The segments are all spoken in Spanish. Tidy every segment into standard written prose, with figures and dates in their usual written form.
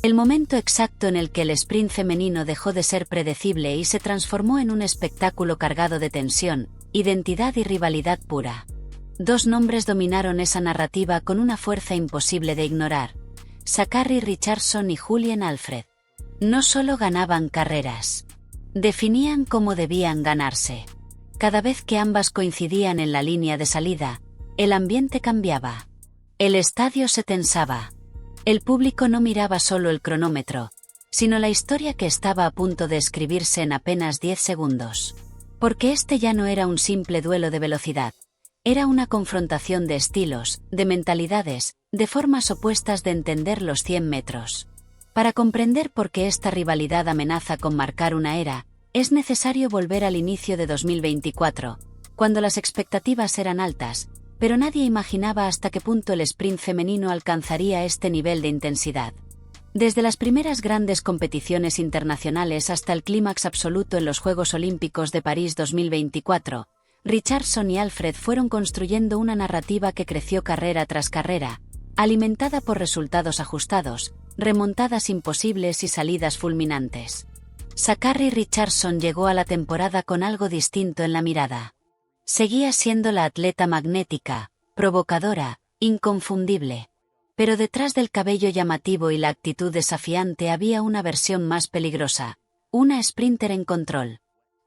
El momento exacto en el que el sprint femenino dejó de ser predecible y se transformó en un espectáculo cargado de tensión, identidad y rivalidad pura. Dos nombres dominaron esa narrativa con una fuerza imposible de ignorar: Sha'Carri Richardson y Julien Alfred. No solo ganaban carreras, definían cómo debían ganarse. Cada vez que ambas coincidían en la línea de salida, el ambiente cambiaba. El estadio se tensaba. El público no miraba solo el cronómetro, sino la historia que estaba a punto de escribirse en apenas 10 segundos. Porque este ya no era un simple duelo de velocidad. Era una confrontación de estilos, de mentalidades, de formas opuestas de entender los 100 metros. Para comprender por qué esta rivalidad amenaza con marcar una era, es necesario volver al inicio de 2024, cuando las expectativas eran altas, pero nadie imaginaba hasta qué punto el sprint femenino alcanzaría este nivel de intensidad. Desde las primeras grandes competiciones internacionales hasta el clímax absoluto en los Juegos Olímpicos de París 2024, Richardson y Alfred fueron construyendo una narrativa que creció carrera tras carrera, alimentada por resultados ajustados, remontadas imposibles y salidas fulminantes. Sha'Carri Richardson llegó a la temporada con algo distinto en la mirada. Seguía siendo la atleta magnética, provocadora, inconfundible. Pero detrás del cabello llamativo y la actitud desafiante había una versión más peligrosa, una sprinter en control.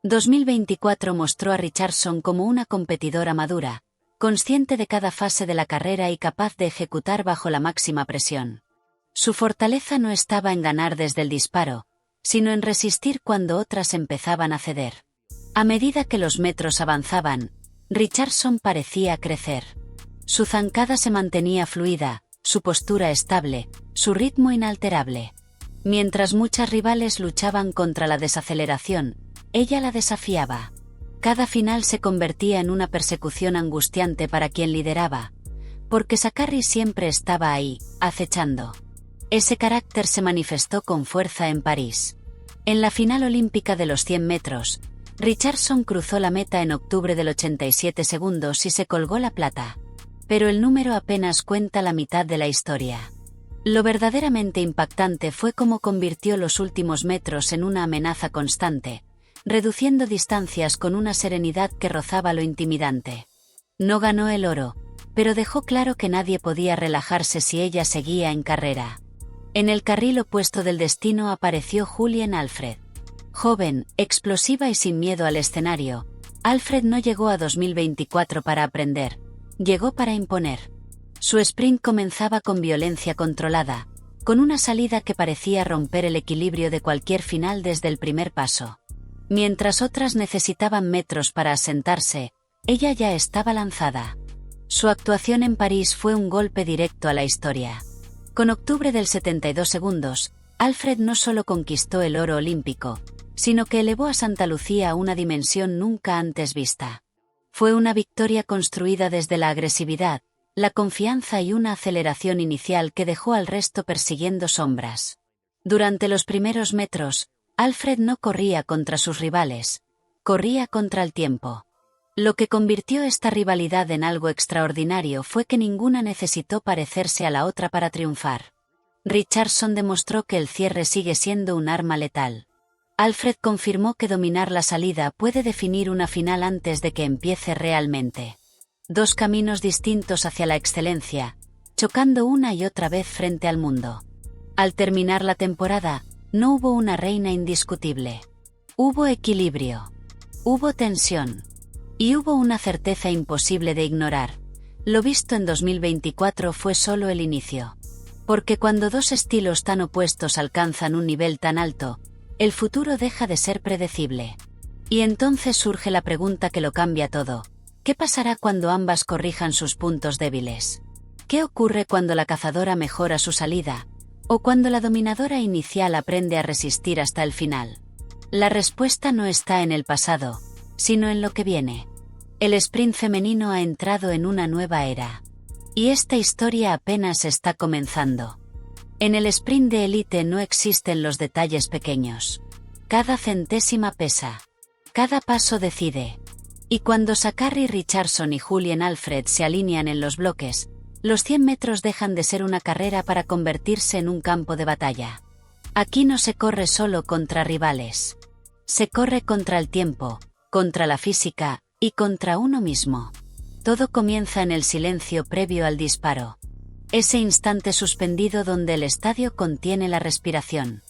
2024 mostró a Richardson como una competidora madura, consciente de cada fase de la carrera y capaz de ejecutar bajo la máxima presión. Su fortaleza no estaba en ganar desde el disparo, sino en resistir cuando otras empezaban a ceder. A medida que los metros avanzaban, Richardson parecía crecer. Su zancada se mantenía fluida, su postura estable, su ritmo inalterable. Mientras muchas rivales luchaban contra la desaceleración, ella la desafiaba. Cada final se convertía en una persecución angustiante para quien lideraba, porque Sha'Carri siempre estaba ahí, acechando. Ese carácter se manifestó con fuerza en París. En la final olímpica de los 100 metros, Richardson cruzó la meta en octubre del 87 segundos y se colgó la plata. Pero el número apenas cuenta la mitad de la historia. Lo verdaderamente impactante fue cómo convirtió los últimos metros en una amenaza constante, reduciendo distancias con una serenidad que rozaba lo intimidante. No ganó el oro, pero dejó claro que nadie podía relajarse si ella seguía en carrera. En el carril opuesto del destino apareció Julien Alfred. Joven, explosiva y sin miedo al escenario, Alfred no llegó a 2024 para aprender, llegó para imponer. Su sprint comenzaba con violencia controlada, con una salida que parecía romper el equilibrio de cualquier final desde el primer paso. Mientras otras necesitaban metros para asentarse, ella ya estaba lanzada. Su actuación en París fue un golpe directo a la historia. Con octubre del 72 segundos, Alfred no solo conquistó el oro olímpico, sino que elevó a Santa Lucía a una dimensión nunca antes vista. Fue una victoria construida desde la agresividad, la confianza y una aceleración inicial que dejó al resto persiguiendo sombras. Durante los primeros metros, Alfred no corría contra sus rivales, corría contra el tiempo. Lo que convirtió esta rivalidad en algo extraordinario fue que ninguna necesitó parecerse a la otra para triunfar. Richardson demostró que el cierre sigue siendo un arma letal. Alfred confirmó que dominar la salida puede definir una final antes de que empiece realmente. Dos caminos distintos hacia la excelencia, chocando una y otra vez frente al mundo. Al terminar la temporada, no hubo una reina indiscutible. Hubo equilibrio. Hubo tensión. Y hubo una certeza imposible de ignorar. Lo visto en 2024 fue solo el inicio. Porque cuando dos estilos tan opuestos alcanzan un nivel tan alto, el futuro deja de ser predecible. Y entonces surge la pregunta que lo cambia todo. ¿Qué pasará cuando ambas corrijan sus puntos débiles? ¿Qué ocurre cuando la cazadora mejora su salida? ¿O cuando la dominadora inicial aprende a resistir hasta el final? La respuesta no está en el pasado, sino en lo que viene. El sprint femenino ha entrado en una nueva era. Y esta historia apenas está comenzando. En el sprint de élite no existen los detalles pequeños. Cada centésima pesa. Cada paso decide. Y cuando Sha'Carri Richardson y Julien Alfred se alinean en los bloques, los 100 metros dejan de ser una carrera para convertirse en un campo de batalla. Aquí no se corre solo contra rivales. Se corre contra el tiempo, contra la física, y contra uno mismo. Todo comienza en el silencio previo al disparo. Ese instante suspendido donde el estadio contiene la respiración.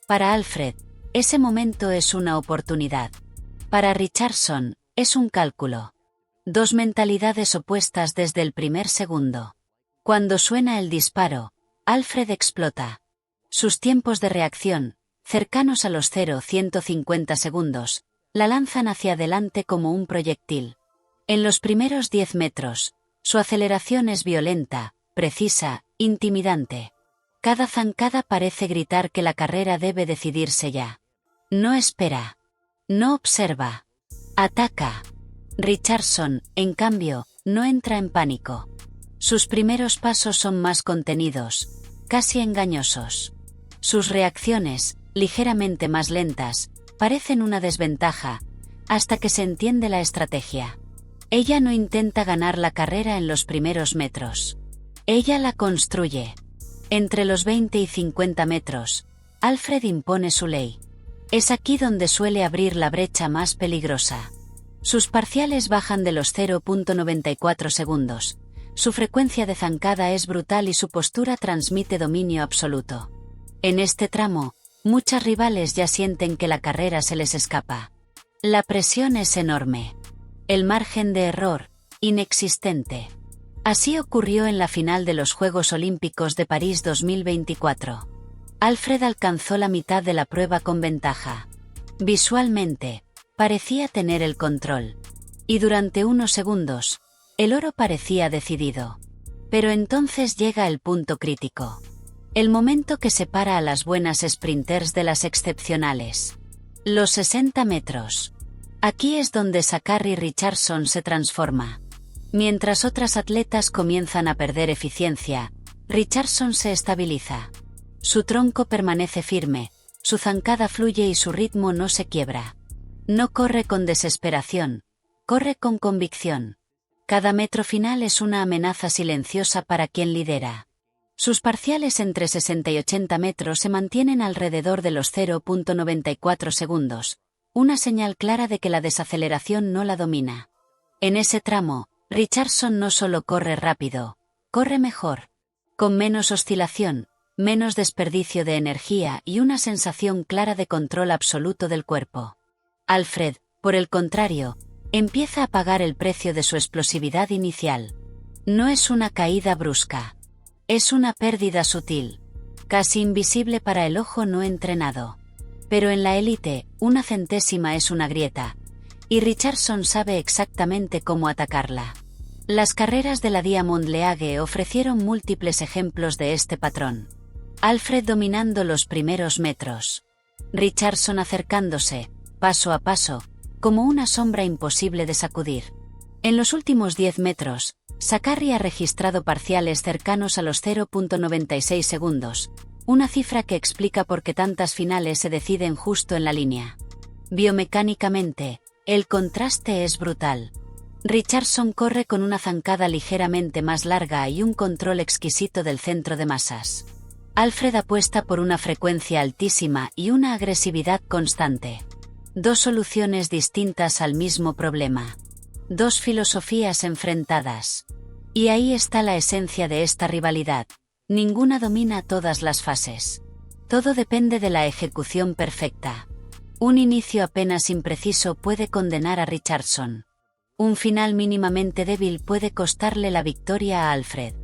Para Alfred, ese momento es una oportunidad. Para Richardson, es un cálculo. Dos mentalidades opuestas desde el primer segundo. Cuando suena el disparo, Alfred explota. Sus tiempos de reacción, cercanos a los 0,150 segundos, la lanzan hacia adelante como un proyectil. En los primeros 10 metros, su aceleración es violenta, precisa, intimidante. Cada zancada parece gritar que la carrera debe decidirse ya. No espera. No observa. Ataca. Richardson, en cambio, no entra en pánico. Sus primeros pasos son más contenidos, casi engañosos. Sus reacciones, ligeramente más lentas, parecen una desventaja, hasta que se entiende la estrategia. Ella no intenta ganar la carrera en los primeros metros. Ella la construye. Entre los 20 y 50 metros, Alfred impone su ley. Es aquí donde suele abrir la brecha más peligrosa. Sus parciales bajan de los 0,94 segundos. Su frecuencia de zancada es brutal y su postura transmite dominio absoluto. En este tramo, muchas rivales ya sienten que la carrera se les escapa. La presión es enorme. El margen de error, inexistente. Así ocurrió en la final de los Juegos Olímpicos de París 2024. Alfred alcanzó la mitad de la prueba con ventaja. Visualmente, parecía tener el control. Y durante unos segundos, el oro parecía decidido. Pero entonces llega el punto crítico. El momento que separa a las buenas sprinters de las excepcionales. Los 60 metros. Aquí es donde Zacharie Richardson se transforma. Mientras otras atletas comienzan a perder eficiencia, Richardson se estabiliza. Su tronco permanece firme, su zancada fluye y su ritmo no se quiebra. No corre con desesperación, corre con convicción. Cada metro final es una amenaza silenciosa para quien lidera. Sus parciales entre 60 y 80 metros se mantienen alrededor de los 0,94 segundos, una señal clara de que la desaceleración no la domina. En ese tramo, Richardson no solo corre rápido, corre mejor. Con menos oscilación, menos desperdicio de energía y una sensación clara de control absoluto del cuerpo. Alfred, por el contrario, empieza a pagar el precio de su explosividad inicial. No es una caída brusca. Es una pérdida sutil, casi invisible para el ojo no entrenado. Pero en la élite, una centésima es una grieta, y Richardson sabe exactamente cómo atacarla. Las carreras de la Diamond League ofrecieron múltiples ejemplos de este patrón. Alfred dominando los primeros metros. Richardson acercándose, paso a paso, como una sombra imposible de sacudir. En los últimos 10 metros, Zacharie ha registrado parciales cercanos a los 0,96 segundos, una cifra que explica por qué tantas finales se deciden justo en la línea. Biomecánicamente, el contraste es brutal. Richardson corre con una zancada ligeramente más larga y un control exquisito del centro de masas. Alfred apuesta por una frecuencia altísima y una agresividad constante. Dos soluciones distintas al mismo problema. Dos filosofías enfrentadas. Y ahí está la esencia de esta rivalidad. Ninguna domina todas las fases. Todo depende de la ejecución perfecta. Un inicio apenas impreciso puede condenar a Richardson. Un final mínimamente débil puede costarle la victoria a Alfred.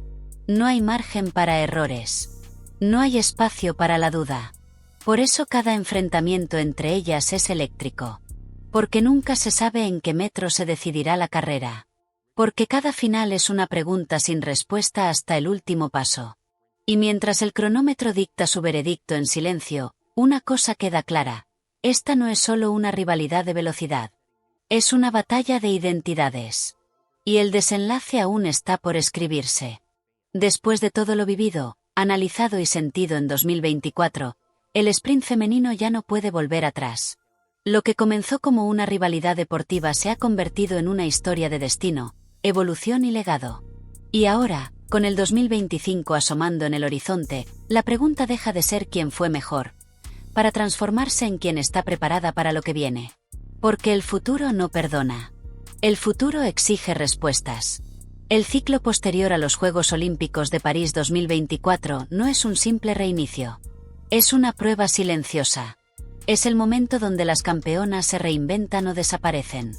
No hay margen para errores. No hay espacio para la duda. Por eso cada enfrentamiento entre ellas es eléctrico. Porque nunca se sabe en qué metro se decidirá la carrera. Porque cada final es una pregunta sin respuesta hasta el último paso. Y mientras el cronómetro dicta su veredicto en silencio, una cosa queda clara. Esta no es solo una rivalidad de velocidad. Es una batalla de identidades. Y el desenlace aún está por escribirse. Después de todo lo vivido, analizado y sentido en 2024, el sprint femenino ya no puede volver atrás. Lo que comenzó como una rivalidad deportiva se ha convertido en una historia de destino, evolución y legado. Y ahora, con el 2025 asomando en el horizonte, la pregunta deja de ser quién fue mejor, para transformarse en quien está preparada para lo que viene. Porque el futuro no perdona. El futuro exige respuestas. El ciclo posterior a los Juegos Olímpicos de París 2024 no es un simple reinicio. Es una prueba silenciosa. Es el momento donde las campeonas se reinventan o desaparecen.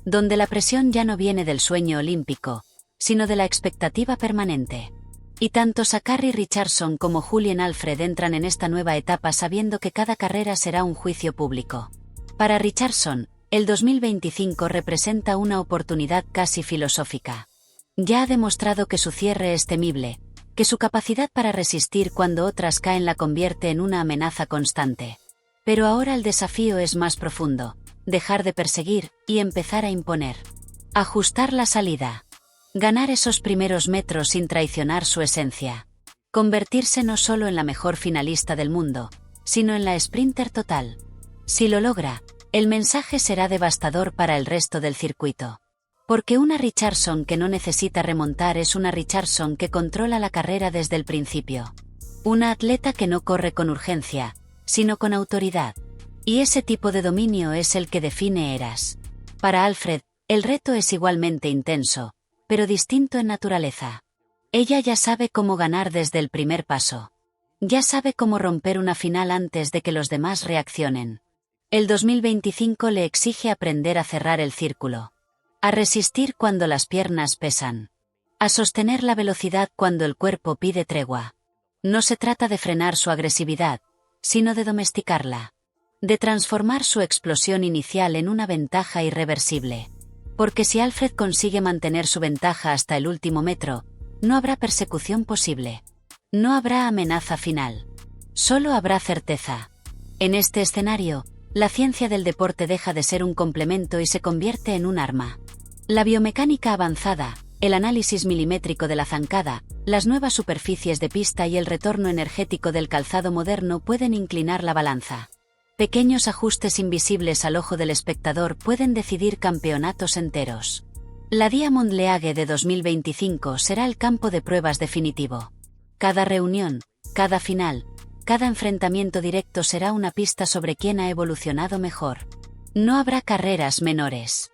Donde la presión ya no viene del sueño olímpico, sino de la expectativa permanente. Y tanto Sha'Carri Richardson como Julien Alfred entran en esta nueva etapa sabiendo que cada carrera será un juicio público. Para Richardson, el 2025 representa una oportunidad casi filosófica. Ya ha demostrado que su cierre es temible, que su capacidad para resistir cuando otras caen la convierte en una amenaza constante. Pero ahora el desafío es más profundo, dejar de perseguir y empezar a imponer. Ajustar la salida. Ganar esos primeros metros sin traicionar su esencia. Convertirse no solo en la mejor finalista del mundo, sino en la sprinter total. Si lo logra, el mensaje será devastador para el resto del circuito. Porque una Richardson que no necesita remontar es una Richardson que controla la carrera desde el principio. Una atleta que no corre con urgencia, sino con autoridad. Y ese tipo de dominio es el que define eras. Para Alfred, el reto es igualmente intenso, pero distinto en naturaleza. Ella ya sabe cómo ganar desde el primer paso. Ya sabe cómo romper una final antes de que los demás reaccionen. El 2025 le exige aprender a cerrar el círculo. A resistir cuando las piernas pesan. A sostener la velocidad cuando el cuerpo pide tregua. No se trata de frenar su agresividad, sino de domesticarla. De transformar su explosión inicial en una ventaja irreversible. Porque si Alfred consigue mantener su ventaja hasta el último metro, no habrá persecución posible. No habrá amenaza final. Solo habrá certeza. En este escenario, la ciencia del deporte deja de ser un complemento y se convierte en un arma. La biomecánica avanzada, el análisis milimétrico de la zancada, las nuevas superficies de pista y el retorno energético del calzado moderno pueden inclinar la balanza. Pequeños ajustes invisibles al ojo del espectador pueden decidir campeonatos enteros. La Diamond League de 2025 será el campo de pruebas definitivo. Cada reunión, cada final, cada enfrentamiento directo será una pista sobre quién ha evolucionado mejor. No habrá carreras menores.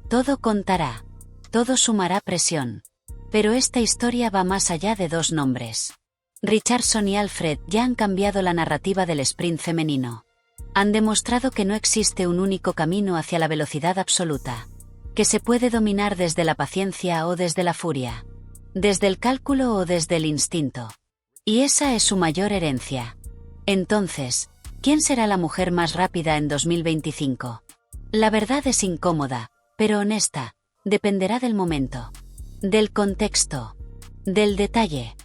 Todo contará. Todo sumará presión. Pero esta historia va más allá de dos nombres. Richardson y Alfred ya han cambiado la narrativa del sprint femenino. Han demostrado que no existe un único camino hacia la velocidad absoluta. Que se puede dominar desde la paciencia o desde la furia. Desde el cálculo o desde el instinto. Y esa es su mayor herencia. Entonces, ¿quién será la mujer más rápida en 2025? La verdad es incómoda, pero honesta. Dependerá del momento. Del contexto. Del detalle.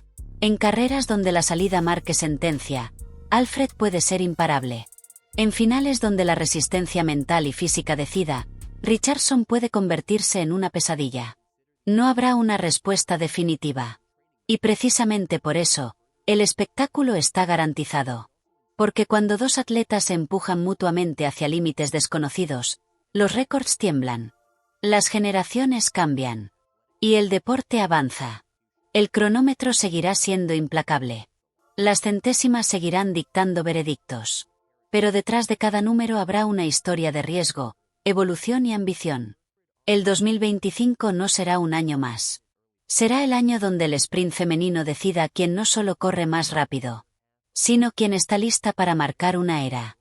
En carreras donde la salida marque sentencia, Alfred puede ser imparable. En finales donde la resistencia mental y física decida, Richardson puede convertirse en una pesadilla. No habrá una respuesta definitiva. Y precisamente por eso, el espectáculo está garantizado. Porque cuando dos atletas se empujan mutuamente hacia límites desconocidos, los récords tiemblan. Las generaciones cambian. Y el deporte avanza. El cronómetro seguirá siendo implacable. Las centésimas seguirán dictando veredictos. Pero detrás de cada número habrá una historia de riesgo, evolución y ambición. El 2025 no será un año más. Será el año donde el sprint femenino decida quién no solo corre más rápido, sino quién está lista para marcar una era.